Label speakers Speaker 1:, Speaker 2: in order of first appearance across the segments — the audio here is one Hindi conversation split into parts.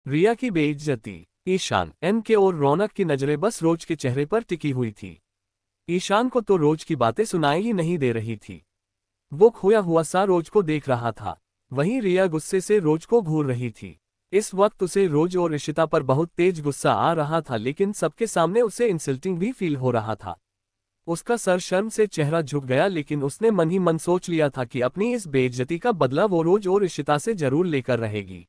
Speaker 1: रिया की बेइज्जती। ईशान एन के और रौनक की नजरें बस रोज के चेहरे पर टिकी हुई थी। ईशान को तो रोज की बातें सुनाई ही नहीं दे रही थी। वो खोया हुआ सा रोज को देख रहा था। वहीं रिया गुस्से से रोज को घूर रही थी। इस वक्त उसे रोज और इशिता पर बहुत तेज गुस्सा आ रहा था, लेकिन सबके सामने उसे इंसल्टिंग भी फील हो रहा था। उसका सर शर्म से चेहरा झुक गया, लेकिन उसने मन ही मन सोच लिया था कि अपनी इस बेइज्जती का बदला वो रोज और इशिता से जरूर लेकर रहेगी।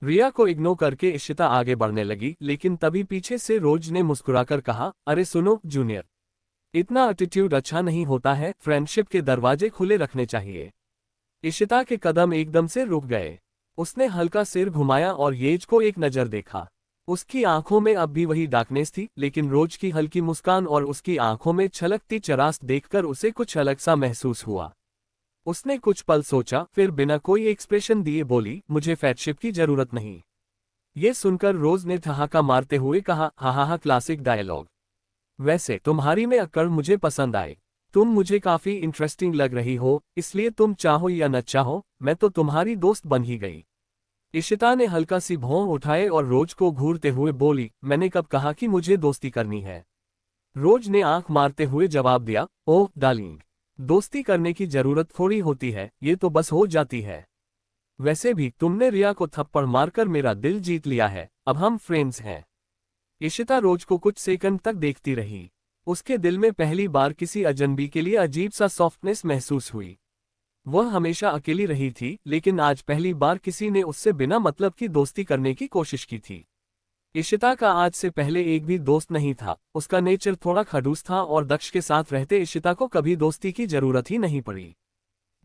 Speaker 1: रिया को इग्नोर करके इशिता आगे बढ़ने लगी, लेकिन तभी पीछे से रोज ने मुस्कुराकर कहा, अरे सुनो जूनियर, इतना एटीट्यूड अच्छा नहीं होता है, फ्रेंडशिप के दरवाजे खुले रखने चाहिए। इशिता के कदम एकदम से रुक गए। उसने हल्का सिर घुमाया और येज को एक नजर देखा। उसकी आंखों में अब भी वही डार्कनेस थी, लेकिन रोज की हल्की मुस्कान और उसकी आंखों में छलकती चरास देखकर उसे कुछ अलग सा महसूस हुआ। उसने कुछ पल सोचा, फिर बिना कोई एक्सप्रेशन दिए बोली, मुझे फ्रेंडशिप की जरूरत नहीं। ये सुनकर रोज ने ठहाका मारते हुए कहा, हा हा हा, क्लासिक डायलॉग। वैसे तुम्हारी में अक्कड़ मुझे पसंद आए। तुम मुझे काफी इंटरेस्टिंग लग रही हो, इसलिए तुम चाहो या न चाहो मैं तो तुम्हारी दोस्त बन ही गई। इशिता ने हल्का सी भौं उठाए और रोज को घूरते हुए बोली, मैंने कब कहा कि मुझे दोस्ती करनी है। रोज ने आंख मारते हुए जवाब दिया, ओह डार्लिंग, दोस्ती करने की जरूरत थोड़ी होती है, ये तो बस हो जाती है। वैसे भी तुमने रिया को थप्पड़ मारकर मेरा दिल जीत लिया है, अब हम फ्रेंड्स हैं। इशिता रोज को कुछ सेकंड तक देखती रही। उसके दिल में पहली बार किसी अजनबी के लिए अजीब सा सॉफ्टनेस महसूस हुई। वह हमेशा अकेली रही थी, लेकिन आज पहली बार किसी ने उससे बिना मतलब की दोस्ती करने की कोशिश की थी। इशिता का आज से पहले एक भी दोस्त नहीं था। उसका नेचर थोड़ा खड़ूस था और दक्ष के साथ रहते इशिता को कभी दोस्ती की जरूरत ही नहीं पड़ी।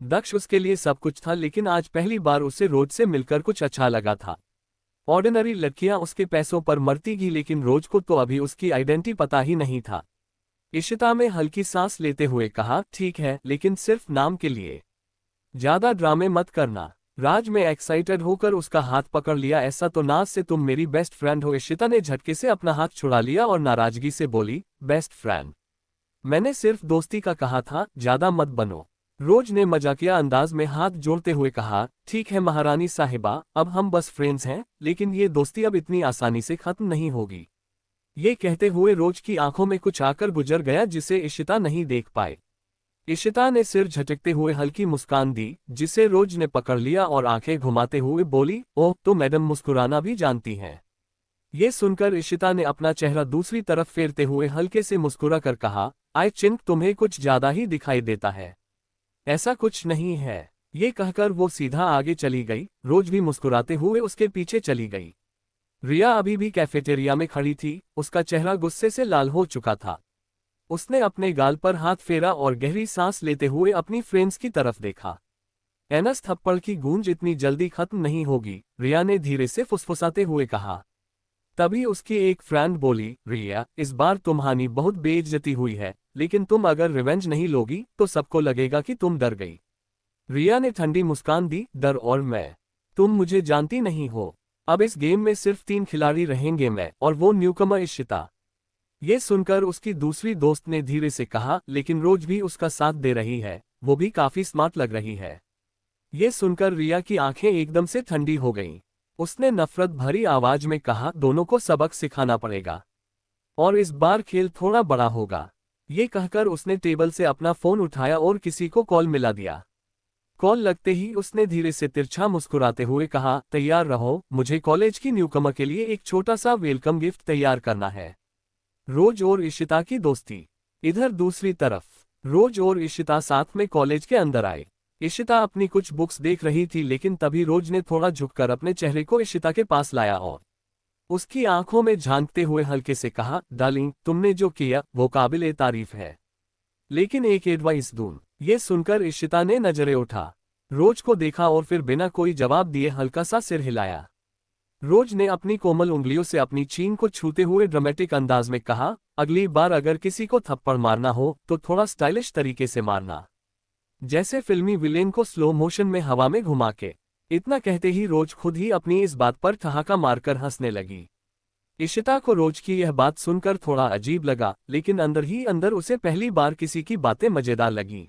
Speaker 1: दक्ष उसके लिए सब कुछ था, लेकिन आज पहली बार उसे रोज से मिलकर कुछ अच्छा लगा था। ऑर्डिनरी लड़कियां उसके पैसों पर मरती थी, लेकिन रोज को तो अभी उसकी आइडेंटिटी पता ही नहीं था। इशिता में हल्की सांस लेते हुए कहा, ठीक है, लेकिन सिर्फ नाम के लिए। ज्यादा ड्रामे मत करना। राज में एक्साइटेड होकर उसका हाथ पकड़ लिया, ऐसा तो नाज से तुम मेरी बेस्ट फ्रेंड हो। इशिता ने झटके से अपना हाथ छुड़ा लिया और नाराजगी से बोली, बेस्ट फ्रेंड? मैंने सिर्फ दोस्ती का कहा था, ज्यादा मत बनो। रोज ने मजाकिया अंदाज में हाथ जोड़ते हुए कहा, ठीक है महारानी साहिबा, अब हम बस फ्रेंड्स हैं, लेकिन ये दोस्ती अब इतनी आसानी से खत्म नहीं होगी। ये कहते हुए रोज की आंखों में कुछ आकर गुजर गया जिसे इशिता नहीं देख पाए। इशिता ने सिर झटकते हुए हल्की मुस्कान दी, जिसे रोज ने पकड़ लिया और आंखें घुमाते हुए बोली, ओह तो मैडम मुस्कुराना भी जानती हैं। ये सुनकर इशिता ने अपना चेहरा दूसरी तरफ फेरते हुए हल्के से मुस्कुरा कर कहा, आई चिंक तुम्हें कुछ ज्यादा ही दिखाई देता है। ऐसा कुछ नहीं है। ये कहकर वो सीधा आगे चली गई। रोज भी मुस्कुराते हुए उसके पीछे चली गई। रिया अभी भी कैफेटेरिया में खड़ी थी। उसका चेहरा गुस्से से लाल हो चुका था। उसने अपने गाल पर हाथ फेरा और गहरी सांस लेते हुए अपनी फ्रेंड्स की तरफ देखा। एनस थप्पड़ की गूंज इतनी जल्दी खत्म नहीं होगी, रिया ने धीरे से फुसफुसाते हुए कहा। तभी उसकी एक फ्रेंड बोली, रिया, इस बार तुम्हारी बहुत बेइज्जती हुई है, लेकिन तुम अगर रिवेंज नहीं लोगी तो सबको लगेगा कि तुम डर गई। रिया ने ठंडी मुस्कान दी, डर और मैं? तुम मुझे जानती नहीं हो। अब इस गेम में सिर्फ 3 खिलाड़ी रहेंगे, मैं और वो न्यूकमर इशिता। ये सुनकर उसकी दूसरी दोस्त ने धीरे से कहा, लेकिन रोज भी उसका साथ दे रही है, वो भी काफी स्मार्ट लग रही है। ये सुनकर रिया की आंखें एकदम से ठंडी हो गईं। उसने नफरत भरी आवाज में कहा, दोनों को सबक सिखाना पड़ेगा और इस बार खेल थोड़ा बड़ा होगा। ये कहकर उसने टेबल से अपना फोन उठाया और किसी को कॉल मिला दिया। कॉल लगते ही उसने धीरे से तिरछा मुस्कुराते हुए कहा, तैयार रहो, मुझे कॉलेज की न्यूकमर के लिए एक छोटा सा वेलकम गिफ्ट तैयार करना है। रोज और इशिता की दोस्ती। इधर दूसरी तरफ रोज और इशिता साथ में कॉलेज के अंदर आए। इशिता अपनी कुछ बुक्स देख रही थी, लेकिन तभी रोज ने थोड़ा झुककर अपने चेहरे को इशिता के पास लाया और उसकी आंखों में झांकते हुए हल्के से कहा, डार्लिंग, तुमने जो किया वो काबिले तारीफ है, लेकिन एक एडवाइस दूं। ये सुनकर इशिता ने नजरें उठा, रोज को देखा और फिर बिना कोई जवाब दिए हल्का सा सिर हिलाया। रोज ने अपनी कोमल उंगलियों से अपनी चीन को छूते हुए ड्रामेटिक अंदाज में कहा, अगली बार अगर किसी को थप्पड़ मारना हो तो थोड़ा स्टाइलिश तरीके से मारना, जैसे फिल्मी विलेन को स्लो मोशन में हवा में घुमा के। इतना कहते ही रोज खुद ही अपनी इस बात पर ठहाका मारकर हंसने लगी। इशिता को रोज की यह बात सुनकर थोड़ा अजीब लगा, लेकिन अंदर ही अंदर उसे पहली बार किसी की बातें मजेदार लगी।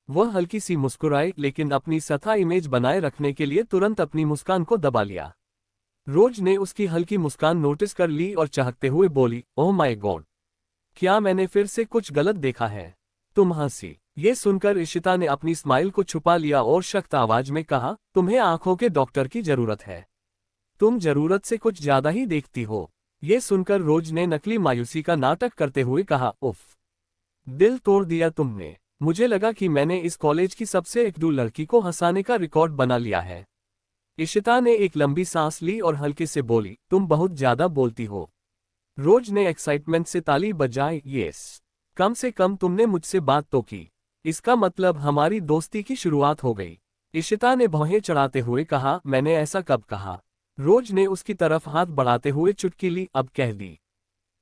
Speaker 1: वह हल्की सी मुस्कुराई, लेकिन अपनी सथा इमेज बनाए रखने के लिए तुरंत अपनी मुस्कान को दबा लिया। रोज ने उसकी हल्की मुस्कान नोटिस कर ली और चहकते हुए बोली, ओह माय गॉड, क्या मैंने फिर से कुछ गलत देखा है? तुम हंसी। ये सुनकर इशिता ने अपनी स्माइल को छुपा लिया और सख्त आवाज में कहा, तुम्हें आंखों के डॉक्टर की जरूरत है। तुम जरूरत से कुछ ज्यादा ही देखती हो। ये सुनकर रोज ने नकली मायूसी का नाटक करते हुए कहा, उफ, दिल तोड़ दिया तुमने। मुझे लगा कि मैंने इस कॉलेज की सबसे एकड़ू लड़की को हंसाने का रिकॉर्ड बना लिया है। इशिता ने एक लंबी सांस ली और हल्के से बोली, तुम बहुत ज्यादा बोलती हो। रोज ने एक्साइटमेंट से ताली बजाई, यस, कम से कम तुमने मुझसे बात तो की। इसका मतलब हमारी दोस्ती की शुरुआत हो गई। इशिता ने भौहें चढ़ाते हुए कहा, मैंने ऐसा कब कहा? रोज ने उसकी तरफ हाथ बढ़ाते हुए चुटकी ली, अब कह दी।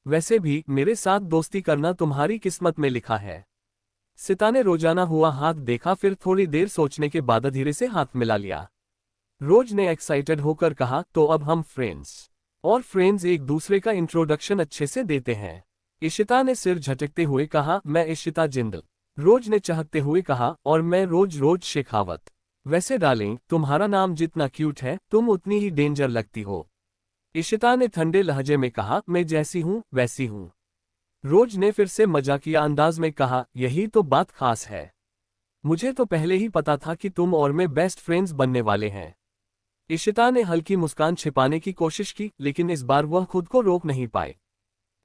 Speaker 1: वैसे भी मेरे साथ दोस्ती करना तुम्हारी किस्मत में लिखा है। सिता ने रोजाना हुआ हाथ देखा, फिर थोड़ी देर सोचने के बाद धीरे से हाथ मिला लिया। रोज ने एक्साइटेड होकर कहा, तो अब हम फ्रेंड्स, और फ्रेंड्स एक दूसरे का इंट्रोडक्शन अच्छे से देते हैं। इशिता ने सिर झटकते हुए कहा, मैं इशिता जिंदल। रोज ने चहकते हुए कहा, और मैं रोज रोज शेखावत। वैसे डार्लिंग, तुम्हारा नाम जितना क्यूट है तुम उतनी ही डेंजर लगती हो। इशिता ने ठंडे लहजे में कहा, मैं जैसी हूँ वैसी हूँ। रोज ने फिर से मजाकिया अंदाज में कहा, यही तो बात खास है। मुझे तो पहले ही पता था कि तुम और मैं बेस्ट फ्रेंड्स बनने वाले हैं। इशिता ने हल्की मुस्कान छिपाने की कोशिश की, लेकिन इस बार वह खुद को रोक नहीं पाए।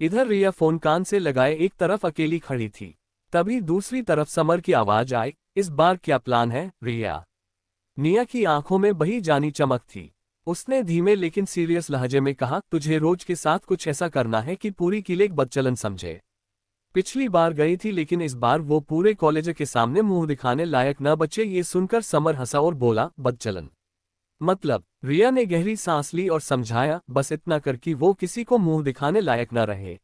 Speaker 1: इधर रिया फोन कान से लगाए एक तरफ अकेली खड़ी थी। तभी दूसरी तरफ समर की आवाज आई, इस बार क्या प्लान है रिया? निया की आंखों में बही जानी चमक थी। उसने धीमे लेकिन सीरियस लहजे में कहा, तुझे रोज के साथ कुछ ऐसा करना है कि पूरी किले बदचलन समझे। पिछली बार गई थी लेकिन इस बार वो पूरे कॉलेज के सामने मुंह दिखाने लायक न बचे। ये सुनकर समर हंसा और बोला, बदचलन मतलब? रिया ने गहरी सांस ली और समझाया, बस इतना कर कि वो किसी को मुंह दिखाने लायक न रहे।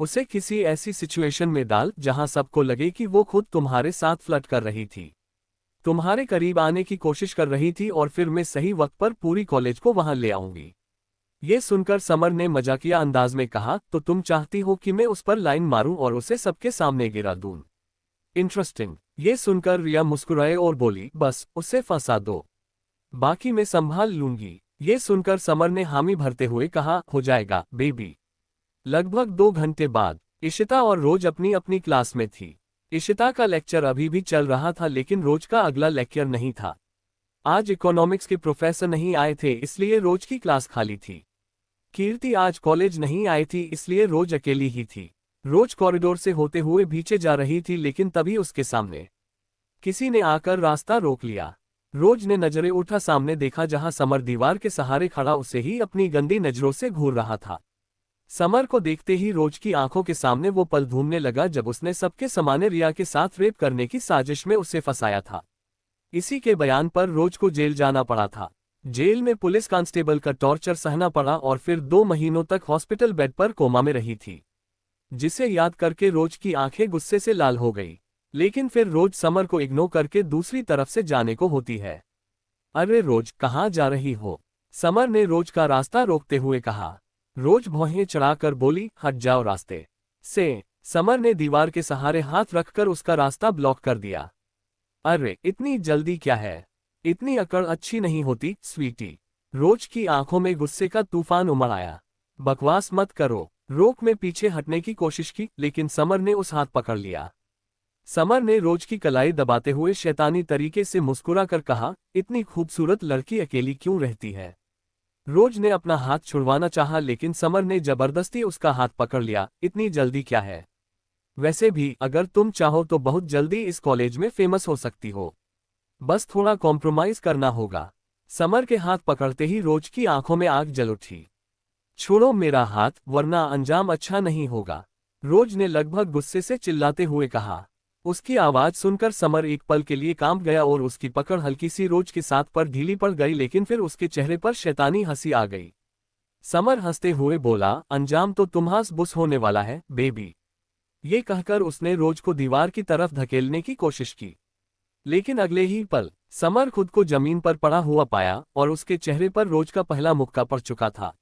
Speaker 1: उसे किसी ऐसी सिचुएशन में डाल जहां सबको लगे कि वो खुद तुम्हारे साथ फ्लर्ट कर रही थी, तुम्हारे करीब आने की कोशिश कर रही थी, और फिर मैं सही वक्त पर पूरी कॉलेज को वहां ले आऊंगी। ये सुनकर समर ने मजाकिया अंदाज में कहा, तो तुम चाहती हो कि मैं उस पर लाइन मारूं और उसे सबके सामने गिरा दूं? इंटरेस्टिंग। ये सुनकर रिया मुस्कुराए और बोली, बस उसे फंसा दो, बाकी मैं संभाल लूंगी। ये सुनकर समर ने हामी भरते हुए कहा, हो जाएगा बेबी। लगभग 2 घंटे बाद इशिता और रोज अपनी अपनी क्लास में थी। इशिता का लेक्चर अभी भी चल रहा था, लेकिन रोज का अगला लेक्चर नहीं था। आज इकोनॉमिक्स के प्रोफेसर नहीं आए थे, इसलिए रोज की क्लास खाली थी। कीर्ति आज कॉलेज नहीं आई थी, इसलिए रोज अकेली ही थी। रोज कॉरिडोर से होते हुए पीछे जा रही थी, लेकिन तभी उसके सामने किसी ने आकर रास्ता रोक लिया। रोज ने नजरें उठा, सामने देखा जहां समर दीवार के सहारे खड़ा उसे ही अपनी गंदी नजरों से घूर रहा था। समर को देखते ही रोज की आंखों के सामने वो पल घूमने लगा जब उसने सबके सामने रिया के साथ रेप करने की साजिश में उसे फंसाया था। इसी के बयान पर रोज को जेल जाना पड़ा था। जेल में पुलिस कांस्टेबल का टॉर्चर सहना पड़ा और फिर 2 महीनों तक हॉस्पिटल बेड पर कोमा में रही थी, जिसे याद करके रोज की आंखें गुस्से से लाल हो गई। लेकिन फिर रोज समर को इग्नोर करके दूसरी तरफ से जाने को होती है। अरे रोज, कहाँ जा रही हो? समर ने रोज का रास्ता रोकते हुए कहा। रोज भौहें चढ़ाकर बोली, हट जाओ रास्ते से। समर ने दीवार के सहारे हाथ रखकर उसका रास्ता ब्लॉक कर दिया। अरे इतनी जल्दी क्या है? इतनी अकड़ अच्छी नहीं होती स्वीटी। रोज की आंखों में गुस्से का तूफान उमड़ आया। बकवास मत करो। रोक में पीछे हटने की कोशिश की, लेकिन समर ने उस हाथ पकड़ लिया। समर ने रोज की कलाई दबाते हुए शैतानी तरीके से मुस्कुरा कर कहा, इतनी खूबसूरत लड़की अकेली क्यों रहती है? रोज ने अपना हाथ छुड़वाना चाहा, लेकिन समर ने जबरदस्ती उसका हाथ पकड़ लिया। इतनी जल्दी क्या है? वैसे भी अगर तुम चाहो तो बहुत जल्दी इस कॉलेज में फेमस हो सकती हो, बस थोड़ा कॉम्प्रोमाइज करना होगा। समर के हाथ पकड़ते ही रोज की आंखों में आग जल उठी। छोड़ो मेरा हाथ, वरना अंजाम अच्छा नहीं होगा, रोज ने लगभग गुस्से से चिल्लाते हुए कहा। उसकी आवाज सुनकर समर एक पल के लिए कांप गया और उसकी पकड़ हल्की सी रोज के साथ पर ढीली पड़ गई, लेकिन फिर उसके चेहरे पर शैतानी हंसी आ गई। समर हंसते हुए बोला, अंजाम तो तुम्हास बुस होने वाला है बेबी। ये कहकर उसने रोज को दीवार की तरफ धकेलने की कोशिश की, लेकिन अगले ही पल समर खुद को जमीन पर पड़ा हुआ पाया और उसके चेहरे पर रोज का पहला मुक्का पड़ चुका था।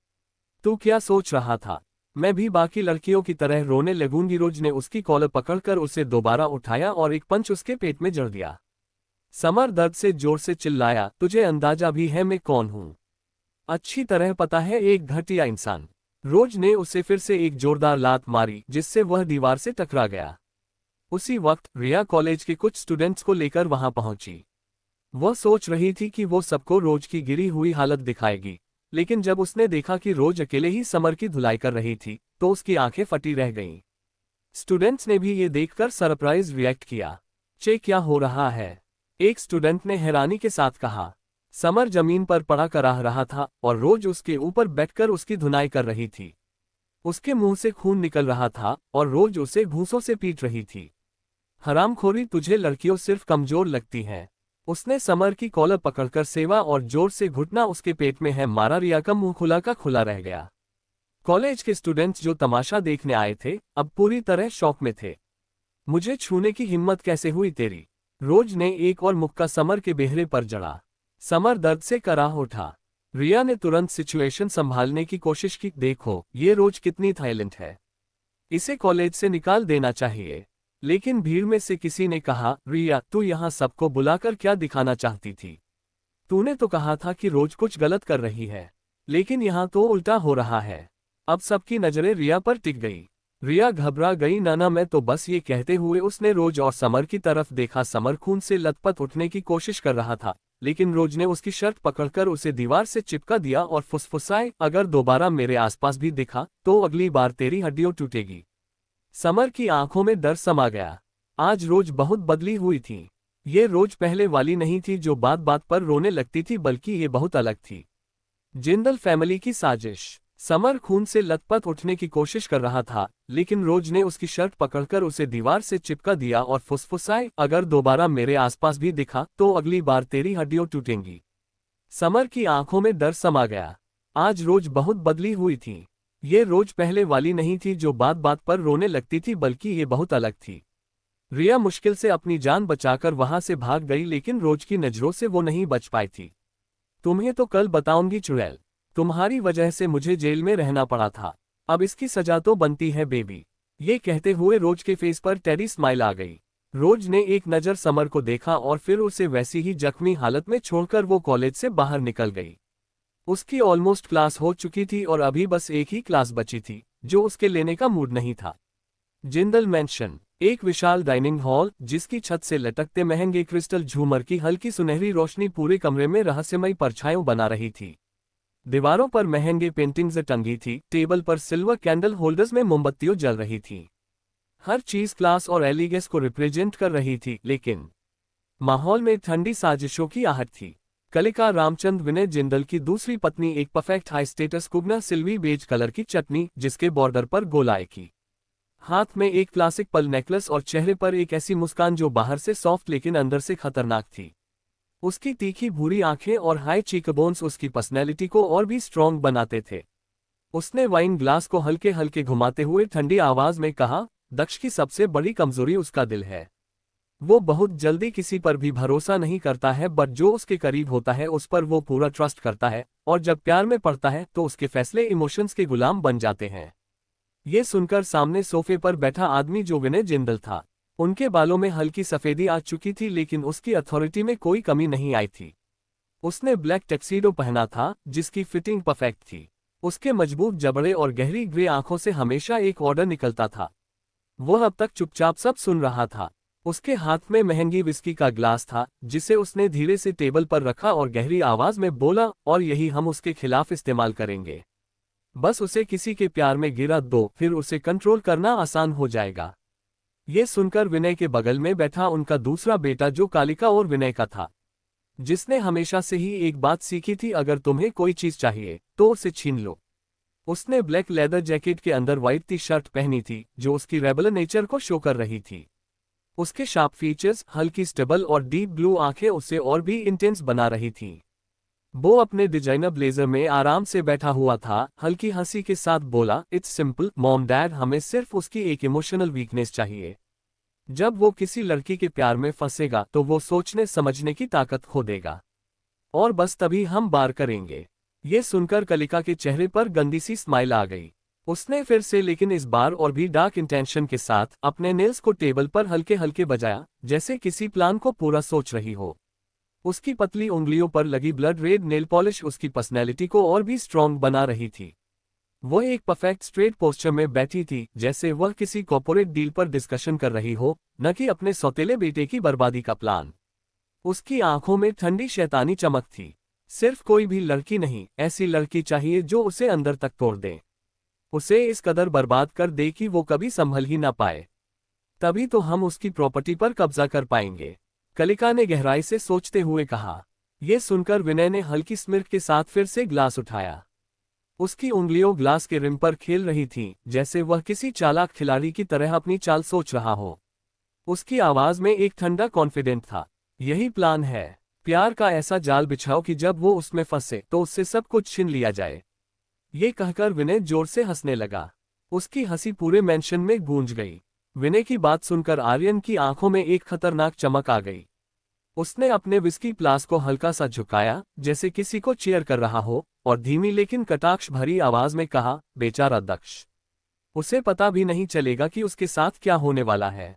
Speaker 1: तू क्या सोच रहा था? मैं भी बाकी लड़कियों की तरह रोने लगूंगी? रोज ने उसकी कॉलर पकड़कर उसे दोबारा उठाया और एक पंच उसके पेट में जड़ दिया। समर दर्द से जोर से चिल्लाया, तुझे अंदाजा भी है मैं कौन हूं? अच्छी तरह पता है, एक घटिया इंसान। रोज ने उसे फिर से एक जोरदार लात मारी जिससे वह दीवार से टकरा गया। उसी वक्त रिया कॉलेज के कुछ स्टूडेंट्स को लेकर वहां पहुंची। वह सोच रही थी कि वो सबको रोज की गिरी हुई हालत दिखाएगी, लेकिन जब उसने देखा कि रोज अकेले ही समर की धुलाई कर रही थी तो उसकी आंखें फटी रह गईं। स्टूडेंट्स ने भी ये देखकर सरप्राइज रिएक्ट किया। चे, क्या हो रहा है? एक स्टूडेंट ने हैरानी के साथ कहा। समर जमीन पर पड़ा कराह रहा था और रोज उसके ऊपर बैठकर उसकी धुनाई कर रही थी। उसके मुंह से खून निकल रहा था और रोज उसे घूंसों से पीट रही थी। हरामखोरी, तुझे लड़कियों सिर्फ कमजोर लगती हैं। उसने समर की कॉलर पकड़कर सेवा और जोर से घुटना उसके पेट में है मारा। रिया का मुंह खुला का खुला रह गया। कॉलेज के स्टूडेंट्स जो तमाशा देखने आए थे अब पूरी तरह शॉक में थे। मुझे छूने की हिम्मत कैसे हुई तेरी? रोज ने एक और मुक्का समर के बेहरे पर जड़ा। समर दर्द से कराह उठा। रिया ने तुरंत सिचुएशन संभालने की कोशिश की। देखो ये रोज कितनी थाईलेंट है, इसे कॉलेज से निकाल देना चाहिए। लेकिन भीड़ में से किसी ने कहा, रिया तू यहाँ सबको बुलाकर क्या दिखाना चाहती थी? तूने तो कहा था कि रोज कुछ गलत कर रही है, लेकिन यहाँ तो उल्टा हो रहा है। अब सबकी नजरें रिया पर टिक गई। रिया घबरा गई। ना मैं तो बस ये कहते हुए उसने रोज और समर की तरफ देखा। समर खून से लथपथ उठने की कोशिश कर रहा था, लेकिन रोज ने उसकी शर्ट पकड़कर उसे दीवार से चिपका दिया और फुसफुसाए, अगर दोबारा मेरे आसपास भी दिखा तो अगली बार तेरी हड्डियां टूटेगी। समर की आंखों में डर समा गया। आज रोज बहुत बदली हुई थी। ये रोज पहले वाली नहीं थी जो बात बात पर रोने लगती थी, बल्कि ये बहुत अलग थी। जिंदल फैमिली की साजिश। समर खून से लथपथ उठने की कोशिश कर रहा था, लेकिन रोज ने उसकी शर्ट पकड़कर उसे दीवार से चिपका दिया और फुसफुसाए, अगर दोबारा मेरे आसपास भी दिखा तो अगली बार तेरी हड्डियां टूटेंगी। समर की आंखों में डर समा गया। आज रोज बहुत बदली हुई थी। ये रोज पहले वाली नहीं थी जो बात बात पर रोने लगती थी, बल्कि ये बहुत अलग थी। रिया मुश्किल से अपनी जान बचाकर वहां से भाग गई, लेकिन रोज की नजरों से वो नहीं बच पाई थी। तुम्हें तो कल बताऊंगी चुड़ैल, तुम्हारी वजह से मुझे जेल में रहना पड़ा था, अब इसकी सजा तो बनती है बेबी। ये कहते हुए रोज के फेस पर टेडी स्माइल आ गई। रोज ने एक नज़र समर को देखा और फिर उसे वैसी ही जख्मी हालत में छोड़कर वो कॉलेज से बाहर निकल गई। उसकी ऑलमोस्ट क्लास हो चुकी थी और अभी बस एक ही क्लास बची थी जो उसके लेने का मूड नहीं था। जिंदल मैंशन, एक विशाल डाइनिंग हॉल जिसकी छत से लटकते महंगे क्रिस्टल झूमर की हल्की सुनहरी रोशनी पूरे कमरे में रहस्यमयी परछाइयां बना रही थी। दीवारों पर महंगे पेंटिंग्स टंगी थी, टेबल पर सिल्वर कैंडल होल्डर्स में मोमबत्तियां जल रही थी। हर चीज क्लास और एलिगेंस को रिप्रेजेंट कर रही थी, लेकिन माहौल में ठंडी साजिशों की आहट थी। कलिका रामचंद, विनय जिंदल की दूसरी पत्नी, एक परफेक्ट हाई स्टेटस कुगना सिल्वी बेज कलर की चटनी जिसके बॉर्डर पर गोलाई की, हाथ में एक क्लासिक पल नेकलेस और चेहरे पर एक ऐसी मुस्कान जो बाहर से सॉफ्ट लेकिन अंदर से खतरनाक थी। उसकी तीखी भूरी आंखें और हाई चीकबोन्स उसकी पर्सनैलिटी को और भी स्ट्रॉन्ग बनाते थे। उसने वाइन ग्लास को हल्के हल्के घुमाते हुए ठंडी आवाज में कहा, दक्ष की सबसे बड़ी कमजोरी उसका दिल है। वो बहुत जल्दी किसी पर भी भरोसा नहीं करता है, बट जो उसके करीब होता है उस पर वो पूरा ट्रस्ट करता है, और जब प्यार में पड़ता है तो उसके फैसले इमोशंस के गुलाम बन जाते हैं। ये सुनकर सामने सोफे पर बैठा आदमी जो विनय जिंदल था, उनके बालों में हल्की सफेदी आ चुकी थी, लेकिन उसकी अथॉरिटी में कोई कमी नहीं आई थी। उसने ब्लैक टैक्सीडो पहना था जिसकी फिटिंग परफेक्ट थी। उसके मजबूत जबड़े और गहरी ग्रे आंखों से हमेशा एक ऑर्डर निकलता था। वह अब तक चुपचाप सब सुन रहा था। उसके हाथ में महंगी विस्की का ग्लास था जिसे उसने धीरे से टेबल पर रखा और गहरी आवाज में बोला, और यही हम उसके खिलाफ इस्तेमाल करेंगे। बस उसे किसी के प्यार में गिरा दो, फिर उसे कंट्रोल करना आसान हो जाएगा। ये सुनकर विनय के बगल में बैठा उनका दूसरा बेटा, जो कालिका और विनय का था, जिसने हमेशा से ही एक बात सीखी थी, अगर तुम्हें कोई चीज चाहिए तो उसे छीन लो। उसने ब्लैक लेदर जैकेट के अंदर व्हाइट टी शर्ट पहनी थी जो उसकी रेबल नेचर को शो कर रही थी। उसके शार्प फीचर्स, हल्की स्टेबल और डीप ब्लू आंखें उसे और भी इंटेंस बना रही थीं। वो अपने डिजाइनर ब्लेजर में आराम से बैठा हुआ था, हल्की हंसी के साथ बोला, इट्स सिंपल मॉम डैड, हमें सिर्फ उसकी एक इमोशनल वीकनेस चाहिए। जब वो किसी लड़की के प्यार में फंसेगा तो वो सोचने समझने की ताकत खो देगा, और बस तभी हम बार करेंगे। ये सुनकर कलिका के चेहरे पर गंदी सी स्माइल आ गई। उसने फिर से, लेकिन इस बार और भी डार्क इंटेंशन के साथ, अपने नेल्स को टेबल पर हल्के हल्के बजाया, जैसे किसी प्लान को पूरा सोच रही हो। उसकी पतली उंगलियों पर लगी ब्लड रेड नेल पॉलिश उसकी पर्सनैलिटी को और भी स्ट्रॉन्ग बना रही थी। वो एक परफेक्ट स्ट्रेट पोस्चर में बैठी थी, जैसे वह किसी कॉर्पोरेट डील पर डिस्कशन कर रही हो, न कि अपने सौतेले बेटे की बर्बादी का प्लान। उसकी आंखों में ठंडी शैतानी चमक थी। सिर्फ कोई भी लड़की नहीं, ऐसी लड़की चाहिए जो उसे अंदर तक तोड़ दे, उसे इस कदर बर्बाद कर दे कि वो कभी संभल ही ना पाए। तभी तो हम उसकी प्रॉपर्टी पर कब्जा कर पाएंगे, कलिका ने गहराई से सोचते हुए कहा। यह सुनकर विनय ने हल्की स्मिर्क के साथ फिर से ग्लास उठाया। उसकी उंगलियों ग्लास के रिम पर खेल रही थीं, जैसे वह किसी चालाक खिलाड़ी की तरह अपनी चाल सोच रहा हो। उसकी आवाज में एक ठंडा कॉन्फिडेंट था। यही प्लान है, प्यार का ऐसा जाल बिछाओ कि जब वो उसमें फंसे तो उससे सब कुछ छीन लिया जाए। ये कहकर विनय जोर से हंसने लगा। उसकी हंसी पूरे मेंशन में गूंज गई। विनय की बात सुनकर आर्यन की आंखों में एक खतरनाक चमक आ गई। उसने अपने विस्की प्लास को हल्का सा झुकाया, जैसे किसी को चीयर कर रहा हो, और धीमी लेकिन कटाक्ष भरी आवाज में कहा, बेचारा दक्ष, उसे पता भी नहीं चलेगा कि उसके साथ क्या होने वाला है।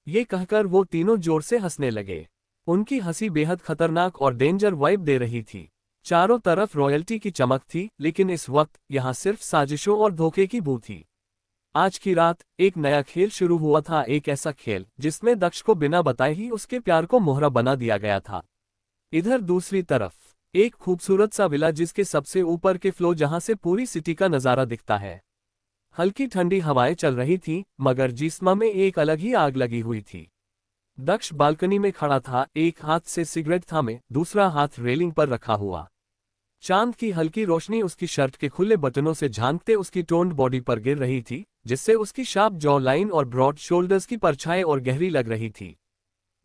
Speaker 1: ये कहकर वो तीनों जोर से हंसने लगे। उनकी हंसी बेहद खतरनाक और डेंजर वाइब दे रही थी। चारों तरफ रॉयल्टी की चमक थी, लेकिन इस वक्त यहाँ सिर्फ साजिशों और धोखे की बू थी। आज की रात एक नया खेल शुरू हुआ था, एक ऐसा खेल जिसमें दक्ष को बिना बताए ही उसके प्यार को मोहरा बना दिया गया था। इधर दूसरी तरफ एक खूबसूरत सा विला, जिसके सबसे ऊपर के फ्लोर जहां से पूरी सिटी का नजारा दिखता है। हल्की ठंडी हवाएं चल रही थीं, मगर जिस्म में एक अलग ही आग लगी हुई थी। दक्ष बालकनी में खड़ा था, एक हाथ से सिगरेट थामे, दूसरा हाथ रेलिंग पर रखा हुआ। चांद की हल्की रोशनी उसकी शर्ट के खुले बटनों से झांकते उसकी टोन्ड बॉडी पर गिर रही थी, जिससे उसकी शार्प जॉ लाइन और ब्रॉड शोल्डर्स की परछाई और गहरी लग रही थी।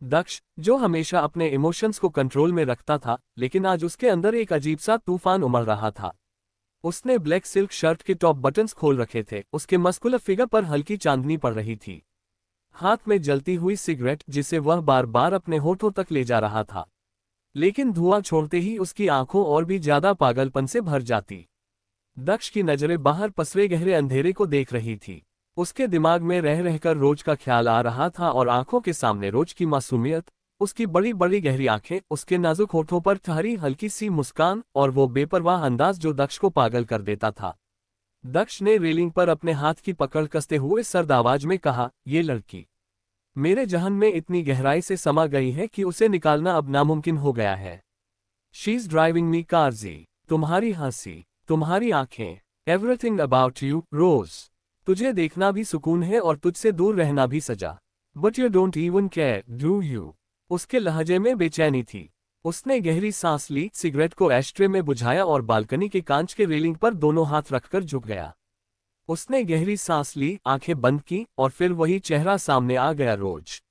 Speaker 1: दक्ष, जो हमेशा अपने इमोशंस को कंट्रोल में रखता था, लेकिन आज उसके अंदर एक अजीब सा तूफान उमड़ रहा था। उसने ब्लैक सिल्क शर्ट के टॉप बटन्स खोल रखे थे, उसके मस्कुलर फिगर पर हल्की चांदनी पड़ रही थी। हाथ में जलती हुई सिगरेट, जिसे वह बार बार अपने होठों तक ले जा रहा था, लेकिन धुआं छोड़ते ही उसकी आंखों और भी ज्यादा पागलपन से भर जाती। दक्ष की नजरें बाहर पसरे गहरे अंधेरे को देख रही थी। उसके दिमाग में रह रहकर रोज का ख्याल आ रहा था, और आंखों के सामने रोज की मासूमियत, उसकी बड़ी बड़ी गहरी आंखें, उसके नाजुक होठों पर ठहरी हल्की सी मुस्कान, और वो बेपरवाह अंदाज जो दक्ष को पागल कर देता था। दक्ष ने रेलिंग पर अपने हाथ की पकड़ कसते हुए सर्द आवाज में कहा, ये लड़की मेरे जहन में इतनी गहराई से समा गई है कि उसे निकालना अब नामुमकिन हो गया है। She is driving me crazy. तुम्हारी हंसी, तुम्हारी आंखें, एवरीथिंग अबाउट यू, रोज। तुझे देखना भी सुकून है और तुझसे दूर रहना भी सजा। But you don't even care, do you? उसके लहजे में बेचैनी थी। उसने गहरी सांस ली, सिगरेट को एस्ट्रे में बुझाया और बालकनी के कांच के रेलिंग पर दोनों हाथ रखकर झुक गया। उसने गहरी सांस ली, आंखें बंद की, और फिर वही चेहरा सामने आ गया, रोज।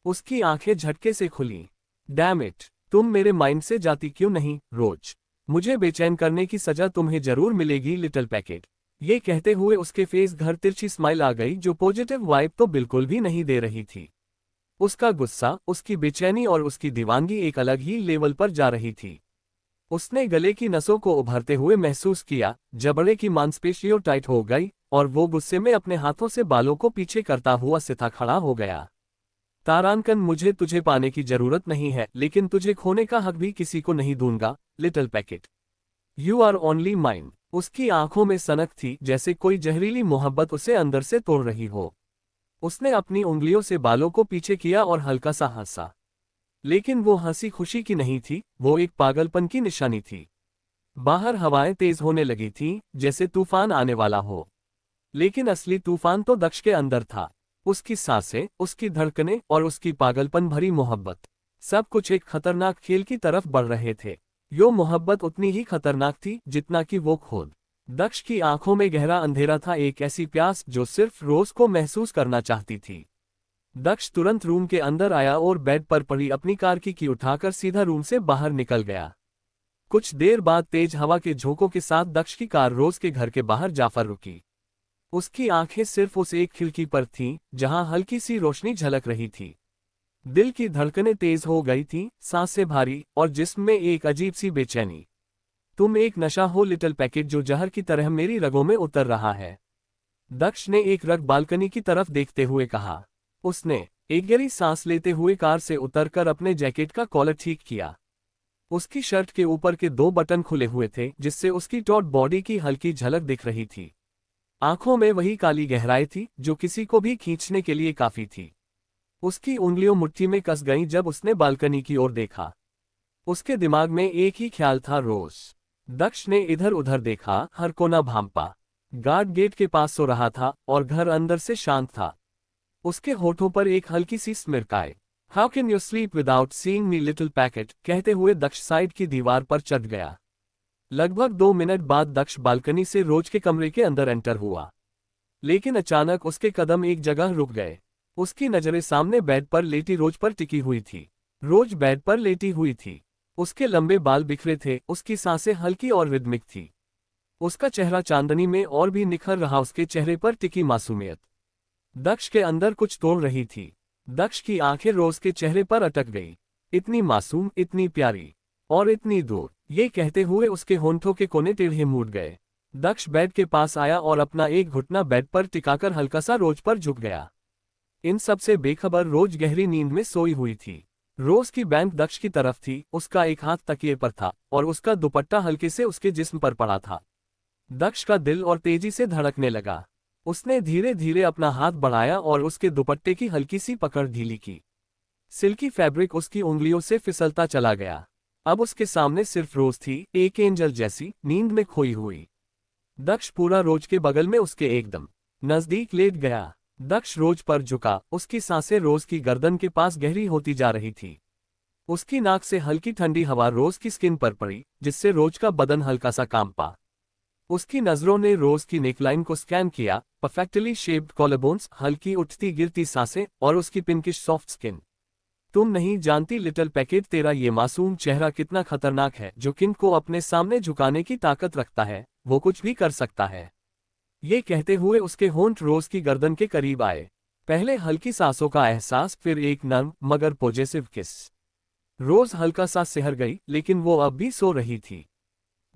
Speaker 1: उसकी आंखें झटके से खुली। डैम इट, तुम मेरे माइंड से जाती क्यों नहीं, रोज? मुझे बेचैन करने की सजा तुम्हें जरूर मिलेगी, लिटिल पैकेट। ये कहते हुए उसके फेस घर तिरछी स्माइल आ गई, जो पॉजिटिव वाइब तो बिल्कुल भी नहीं दे रही थी। उसका गुस्सा, उसकी बेचैनी और उसकी दीवानगी एक अलग ही लेवल पर जा रही थी। उसने गले की नसों को उभरते हुए महसूस किया, जबड़े की मांसपेशियों टाइट हो गई, और वो गुस्से में अपने हाथों से बालों को पीछे करता हुआ सीधा खड़ा हो गया। तारांकन, मुझे तुझे पाने की जरूरत नहीं है, लेकिन तुझे खोने का हक भी किसी को नहीं दूंगा, little packet. You are only mine. उसकी आंखों में सनक थी, जैसे कोई जहरीली मोहब्बत उसे अंदर से तोड़ रही हो। उसने अपनी उंगलियों से बालों को पीछे किया और हल्का सा हंसा, लेकिन वो हंसी खुशी की नहीं थी, वो एक पागलपन की निशानी थी। बाहर हवाएं तेज होने लगी थीं, जैसे तूफान आने वाला हो, लेकिन असली तूफान तो दक्ष के अंदर था। उसकी सांसें, उसकी धड़कनें और उसकी पागलपन भरी मोहब्बत, सब कुछ एक खतरनाक खेल की तरफ बढ़ रहे थे। यो मोहब्बत उतनी ही खतरनाक थी जितना कि वो खुद। दक्ष की आंखों में गहरा अंधेरा था, एक ऐसी प्यास जो सिर्फ रोज को महसूस करना चाहती थी। दक्ष तुरंत रूम के अंदर आया और बेड पर पड़ी अपनी कार की उठाकर सीधा रूम से बाहर निकल गया। कुछ देर बाद तेज हवा के झोंकों के साथ दक्ष की कार रोज के घर के बाहर जाकर रुकी। उसकी आंखें सिर्फ उस एक खिड़की पर थीं, जहां हल्की सी रोशनी झलक रही थी। दिल की धड़कनें तेज हो गई थीं, सांसें भारी, और जिस्म में एक अजीब सी बेचैनी। तुम एक नशा हो, लिटिल पैकेट, जो जहर की तरह मेरी रगों में उतर रहा है। दक्ष ने एक रग बालकनी की तरफ देखते हुए कहा। उसने एक गहरी सांस लेते हुए कार से उतरकर अपने जैकेट का कॉलर ठीक किया। उसकी शर्ट के ऊपर के 2 बटन खुले हुए थे जिससे उसकी टॉट बॉडी की हल्की झलक दिख रही थी। आंखों में वही काली गहराई थी जो किसी को भी खींचने के लिए काफी थी। उसकी उंगलियों मुट्ठी में कस गईं जब उसने बालकनी की ओर देखा। उसके दिमाग में एक ही ख्याल था, रोज। दक्ष ने इधर उधर देखा, हर कोना भांपा। गार्ड गेट के पास सो रहा था और घर अंदर से शांत था। उसके होठों पर एक हल्की सी स्मिर्क आई। How can you sleep without seeing me little packet, कहते हुए दक्ष साइड की दीवार पर चढ़ गया। लगभग 2 मिनट बाद दक्ष बालकनी से रोज के कमरे के अंदर एंटर हुआ। लेकिन अचानक उसके कदम एक जगह रुक गए। उसकी नजरें सामने बेड पर लेटी रोज पर टिकी हुई थी। रोज बेड पर लेटी हुई थी। उसके लंबे बाल बिखरे थे, उसकी सांसें हल्की और रिदमिक थी। उसका चेहरा चांदनी में और भी निखर रहा, उसके चेहरे पर टिकी मासूमियत दक्ष के अंदर कुछ तोड़ रही थी। दक्ष की आंखें रोज के चेहरे पर अटक गई। इतनी मासूम, इतनी प्यारी और इतनी दूर। ये कहते हुए उसके होंठों के कोने टेढ़े मुड़ गए। दक्ष बेड के पास आया और अपना एक घुटना बेड पर टिकाकर हल्का सा रोज पर झुक गया। इन सब से बेखबर रोज गहरी नींद में सोई हुई थी। रोज की बैंक दक्ष की तरफ थी, उसका एक हाथ तकिए पर था और उसका दुपट्टा हल्के से उसके जिस्म पर पड़ा था। दक्ष का दिल और तेजी से धड़कने लगा। उसने धीरे धीरे अपना हाथ बढ़ाया और उसके दुपट्टे की हल्की सी पकड़ ढीली की। सिल्की फैब्रिक उसकी उंगलियों से फिसलता चला गया। अब उसके सामने सिर्फ रोज थी, एक एंजल जैसी, नींद में खोई हुई। दक्ष पूरा रोज के बगल में उसके एकदम नजदीक लेट गया। दक्ष रोज पर झुका, उसकी सांसें रोज की गर्दन के पास गहरी होती जा रही थी। उसकी नाक से हल्की ठंडी हवा रोज की स्किन पर पड़ी, जिससे रोज का बदन हल्का सा कांपा। उसकी नजरों ने रोज की नेकलाइन को स्कैन किया, परफेक्टली शेप्ड कॉलरबोन्स, हल्की उठती गिरती सांसें और उसकी पिंकिश सॉफ्ट स्किन। तुम नहीं जानती लिटिल पैकेट, तेरा ये मासूम चेहरा कितना खतरनाक है। जो किन को अपने सामने झुकाने की ताकत रखता है वो कुछ भी कर सकता है। ये कहते हुए उसके होंठ रोज की गर्दन के करीब आए। पहले हल्की सांसों का एहसास, फिर एक नर्म मगर पॉजिटिव किस। रोज हल्का सा सिहर गई, लेकिन वो अब भी सो रही थी।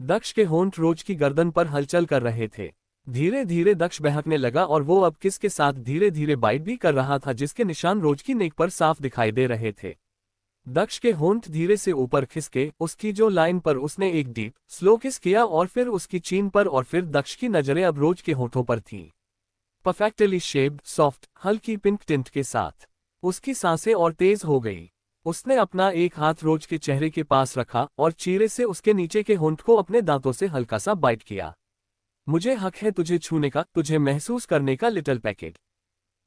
Speaker 1: दक्ष के होंठ रोज की गर्दन पर हलचल कर रहे थे। धीरे धीरे दक्ष बहकने लगा और वो अब किस के साथ धीरे धीरे बाइट भी कर रहा था, जिसके निशान रोज की नेक पर साफ दिखाई दे रहे थे। दक्ष के होंठ धीरे से ऊपर खिसके, उसकी जो लाइन पर उसने एक डीप स्लो किस किया और फिर उसकी चीन पर, और फिर दक्ष की नजरें अब रोज के होठों पर थीं। परफेक्टली शेप्ड, सॉफ्ट, हल्की पिंक टिंट के साथ। उसकी सांसें और तेज हो गई। उसने अपना एक हाथ रोज के चेहरे के पास रखा और चीरे से उसके नीचे के होंठ को अपने दांतों से हल्का सा बाइट किया। मुझे हक है तुझे छूने का, तुझे महसूस करने का लिटिल पैकेट।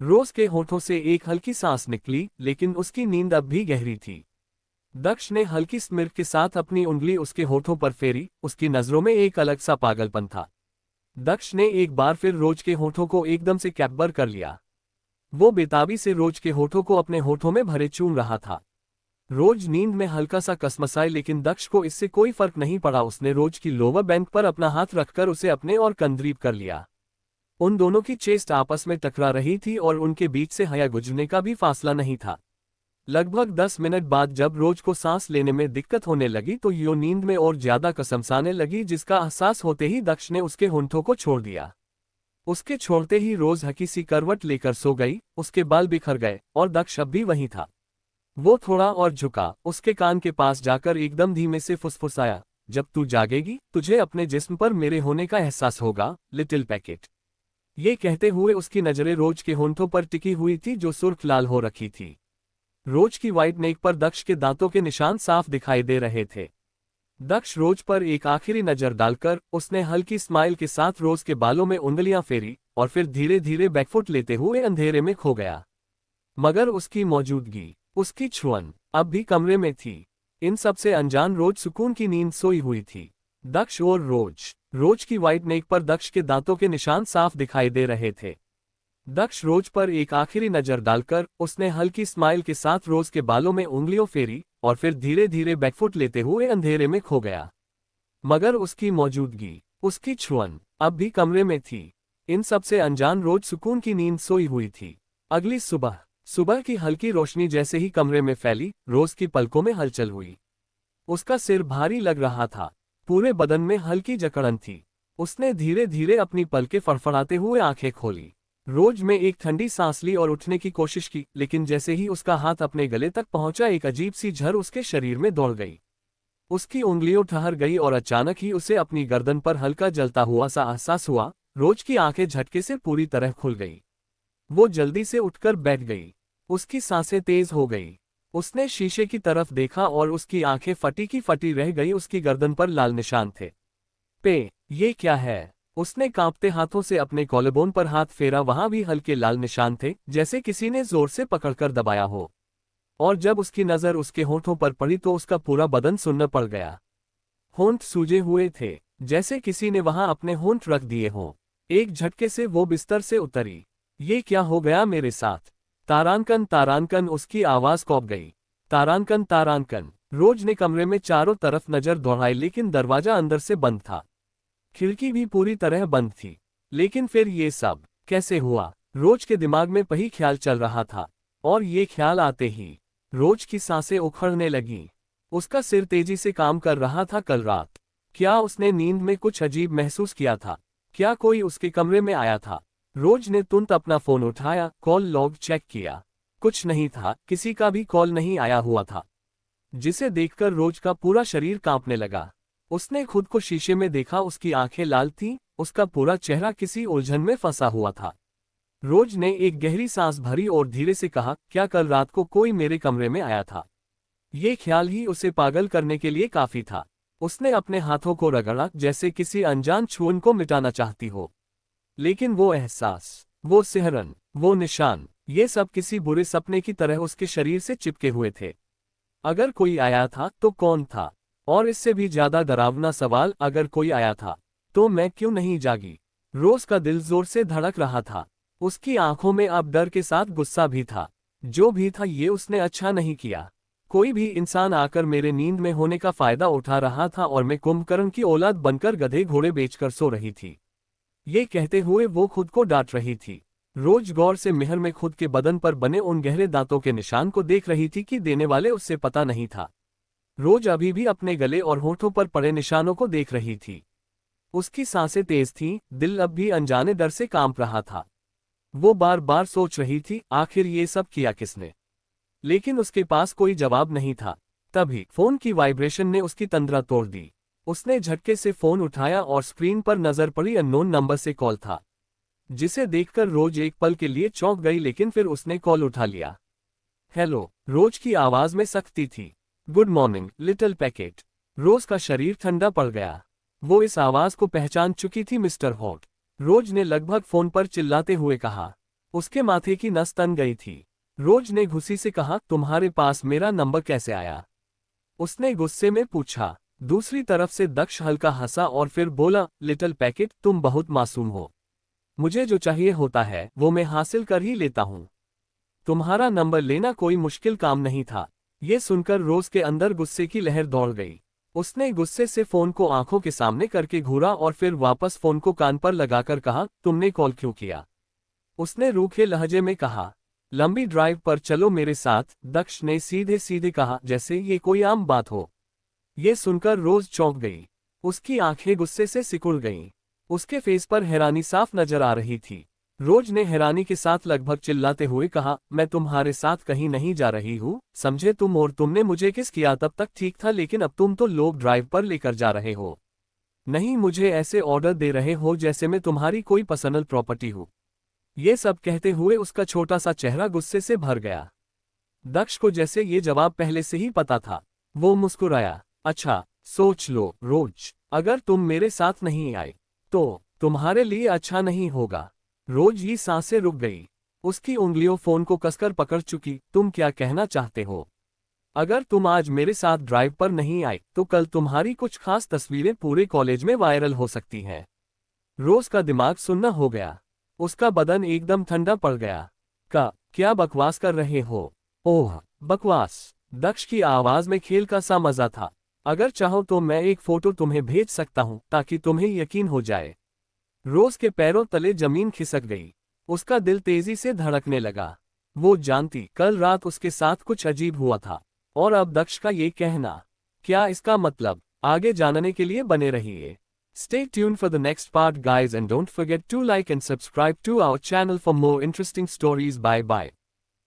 Speaker 1: रोज के होठों से एक हल्की सांस निकली, लेकिन उसकी नींद अब भी गहरी थी। दक्ष ने हल्की स्मिर्क के साथ अपनी उंगली उसके होठों पर फेरी, उसकी नजरों में एक अलग सा पागलपन था। दक्ष ने एक बार फिर रोज के होठों को एकदम से कैप्चर कर लिया। वो बेताबी से रोज के होठों को अपने होठों में भरे चूम रहा था। रोज नींद में हल्का सा कसमसाई, लेकिन दक्ष को इससे कोई फर्क नहीं पड़ा। उसने रोज की लोअर बैंक पर अपना हाथ रखकर उसे अपने और करीब कर लिया। उन दोनों की चेस्ट आपस में टकरा रही थी और उनके बीच से हया गुजरने का भी फासला नहीं था। लगभग 10 मिनट बाद जब रोज को सांस लेने में दिक्कत होने लगी तो यो नींद में और ज्यादा कसमसाने लगी, जिसका एहसास होते ही दक्ष ने उसके होंठों को छोड़ दिया। उसके छोड़ते ही रोज हल्की सी करवट लेकर सो गई। उसके बाल बिखर गए और दक्ष अब भी वहीं था। वो थोड़ा और झुका, उसके कान के पास जाकर एकदम धीमे से फुसफुसाया, जब तू जागेगी तुझे अपने जिस्म पर मेरे होने का एहसास होगा, लिटिल पैकेट। ये कहते हुए उसकी नजरें रोज के होंठों पर टिकी हुई थी जो सुर्ख लाल हो रखी थी। रोज की वाइट नेक पर दक्ष के दांतों के निशान साफ दिखाई दे रहे थे। दक्ष रोज पर एक आखिरी नजर डालकर उसने हल्की स्माइल के साथ रोज के बालों में उंगलियां फेरी और फिर धीरे धीरे बैकफुट लेते हुए अंधेरे में खो गया। मगर उसकी मौजूदगी, उसकी छुअन अब भी कमरे में थी। इन सब से अनजान रोज सुकून की नींद सोई हुई थी। दक्ष और रोज की वाइट नेक पर दक्ष के दांतों के निशान साफ दिखाई दे रहे थे। दक्ष रोज पर एक आखिरी नजर डालकर उसने हल्की स्माइल के साथ रोज के बालों में उंगलियों फेरी और फिर धीरे धीरे बैकफुट लेते हुए अंधेरे में खो गया। मगर उसकी मौजूदगी, उसकी छुअन अब भी कमरे में थी। इन सब से अनजान रोज सुकून की नींद सोई हुई थी। अगली सुबह की हल्की रोशनी जैसे ही कमरे में फैली, रोज की पलकों में हलचल हुई। उसका सिर भारी लग रहा था, पूरे बदन में हल्की जकड़न थी। उसने धीरे धीरे अपनी पलकें फड़फड़ाते हुए आंखें खोली। रोज में एक ठंडी सांस ली और उठने की कोशिश की, लेकिन जैसे ही उसका हाथ अपने गले तक पहुंचा एक अजीब सी झर उसके शरीर में दौड़ गई। उसकी उंगलियों ठहर गई और अचानक ही उसे अपनी गर्दन पर हल्का जलता हुआ सा एहसास हुआ। रोज की आंखें झटके से पूरी तरह खुल गई। वो जल्दी से उठकर बैठ गई। उसकी सांसें तेज हो गई। उसने शीशे की तरफ देखा और उसकी आंखें फटी की फटी रह गई। उसकी गर्दन पर लाल निशान थे। ये क्या है? उसने कांपते हाथों से अपने कॉलरबोन पर हाथ फेरा। वहां भी हल्के लाल निशान थे, जैसे किसी ने जोर से पकड़कर दबाया हो। और जब उसकी नजर उसके होंठों पर पड़ी तो उसका पूरा बदन सुन्न पड़ गया। होंठ सूजे हुए थे, जैसे किसी ने वहां अपने होंठ रख दिए हों। एक झटके से वो बिस्तर से उतरी। ये क्या हो गया मेरे साथ? तारांकन तारांकन, उसकी आवाज कौप गई। तारांकन तारांकन। रोज ने कमरे में चारों तरफ नजर दौड़ाई, लेकिन दरवाजा अंदर से बंद था। खिड़की भी पूरी तरह बंद थी। लेकिन फिर ये सब कैसे हुआ? रोज के दिमाग में वही ख्याल चल रहा था। और ये ख्याल आते ही रोज की सांसें उखड़ने लगीं। उसका सिर तेजी से काम कर रहा था। कल रात क्या उसने नींद में कुछ अजीब महसूस किया था? क्या कोई उसके कमरे में आया था? रोज ने तुरंत अपना फोन उठाया, कॉल लॉग चेक किया। कुछ नहीं था, किसी का भी कॉल नहीं आया हुआ था। जिसे देखकर रोज का पूरा शरीर कांपने लगा। उसने खुद को शीशे में देखा। उसकी आंखें लाल थीं, उसका पूरा चेहरा किसी उलझन में फंसा हुआ था। रोज ने एक गहरी सांस भरी और धीरे से कहा, क्या कल रात को कोई मेरे कमरे में आया था? ये ख्याल ही उसे पागल करने के लिए काफी था। उसने अपने हाथों को रगड़ा, जैसे किसी अनजान छून को मिटाना चाहती हो। लेकिन वो एहसास, वो सिहरन, वो निशान, ये सब किसी बुरे सपने की तरह उसके शरीर से चिपके हुए थे। अगर कोई आया था तो कौन था? और इससे भी ज्यादा डरावना सवाल, अगर कोई आया था तो मैं क्यों नहीं जागी? रोज का दिल जोर से धड़क रहा था। उसकी आंखों में अब डर के साथ गुस्सा भी था। जो भी था, ये उसने अच्छा नहीं किया। कोई भी इंसान आकर मेरे नींद में होने का फायदा उठा रहा था और मैं कुंभकर्ण की औलाद बनकर गधे घोड़े बेचकर सो रही थी। ये कहते हुए वो खुद को डांट रही थी। रोज गौर से मिहर में खुद के बदन पर बने उन गहरे दांतों के निशान को देख रही थी कि देने वाले उससे पता नहीं था। रोज अभी भी अपने गले और होठों पर पड़े निशानों को देख रही थी। उसकी सांसें तेज थीं, दिल अब भी अनजाने डर से कांप रहा था। वो बार बार सोच रही थी, आखिर ये सब किया किसने? लेकिन उसके पास कोई जवाब नहीं था। तभी फोन की वाइब्रेशन ने उसकी तंद्रा तोड़ दी। उसने झटके से फोन उठाया और स्क्रीन पर नजर पड़ी अननोन नंबर से कॉल था। जिसे देखकर रोज एक पल के लिए चौंक गई, लेकिन फिर उसने कॉल उठा लिया। हेलो, रोज की आवाज में सख्ती थी। Good morning little packet. Rose का शरीर ठंडा पड़ गया। वो इस आवाज को पहचान चुकी थी, मिस्टर हॉट। रोज ने लगभग फोन पर चिल्लाते हुए कहा। उसके माथे की नस तन गई थी। रोज ने घुसी से कहा, तुम्हारे पास मेरा नंबर कैसे आया? उसने गुस्से में पूछा। दूसरी तरफ से दक्ष हल्का हंसा और फिर बोला, लिटिल पैकेट, तुम बहुत मासूम हो। मुझे जो चाहिए होता है वो मैं हासिल कर ही लेता हूं। तुम्हारा नंबर लेना कोई मुश्किल काम नहीं था। ये सुनकर रोज के अंदर गुस्से की लहर दौड़ गई। उसने गुस्से से फोन को आंखों के सामने करके घूरा और फिर वापस फोन को कान पर लगाकर कहा, तुमने कॉल क्यों किया? उसने रूखे लहजे में कहा। लंबी ड्राइव पर चलो मेरे साथ, दक्ष ने सीधे सीधे कहा, जैसे ये कोई आम बात हो। ये सुनकर रोज चौंक गई। उसकी आंखें गुस्से से सिकुड़ गईं। उसके फेस पर हैरानी साफ नजर आ रही थी। रोज ने हैरानी के साथ लगभग चिल्लाते हुए कहा, मैं तुम्हारे साथ कहीं नहीं जा रही हूँ, समझे तुम? और तुमने मुझे किस किया? तब तक ठीक था, लेकिन अब तुम तो लोग ड्राइव पर लेकर जा रहे हो। नहीं, मुझे ऐसे ऑर्डर दे रहे हो जैसे मैं तुम्हारी कोई पर्सनल प्रॉपर्टी हूँ। ये सब कहते हुए उसका छोटा सा चेहरा गुस्से से भर गया। दक्ष को जैसे ये जवाब पहले से ही पता था। वो मुस्कुराया। अच्छा, सोच लो रोज, अगर तुम मेरे साथ नहीं आए तो तुम्हारे लिए अच्छा नहीं होगा। रोज ही सांसें रुक गई। उसकी उंगलियों फोन को कसकर पकड़ चुकी। तुम क्या कहना चाहते हो? अगर तुम आज मेरे साथ ड्राइव पर नहीं आए तो कल तुम्हारी कुछ खास तस्वीरें पूरे कॉलेज में वायरल हो सकती हैं। रोज का दिमाग सुन्न हो गया। उसका बदन एकदम ठंडा पड़ गया। क्या बकवास कर रहे हो? ओह, बकवास। दक्ष की आवाज में खेल का सा मजा था। अगर चाहो तो मैं एक फोटो तुम्हें भेज सकता हूं ताकि तुम्हें यकीन हो जाए। रोज के पैरों तले जमीन खिसक गई। उसका दिल तेजी से धड़कने लगा। वो जानती, कल रात उसके साथ कुछ अजीब हुआ था। और अब दक्ष का ये कहना, क्या इसका मतलब? आगे जानने के लिए बने रहिए। Stay tuned for the next part guys, and don't forget to like and subscribe to our channel for more interesting stories. Bye bye.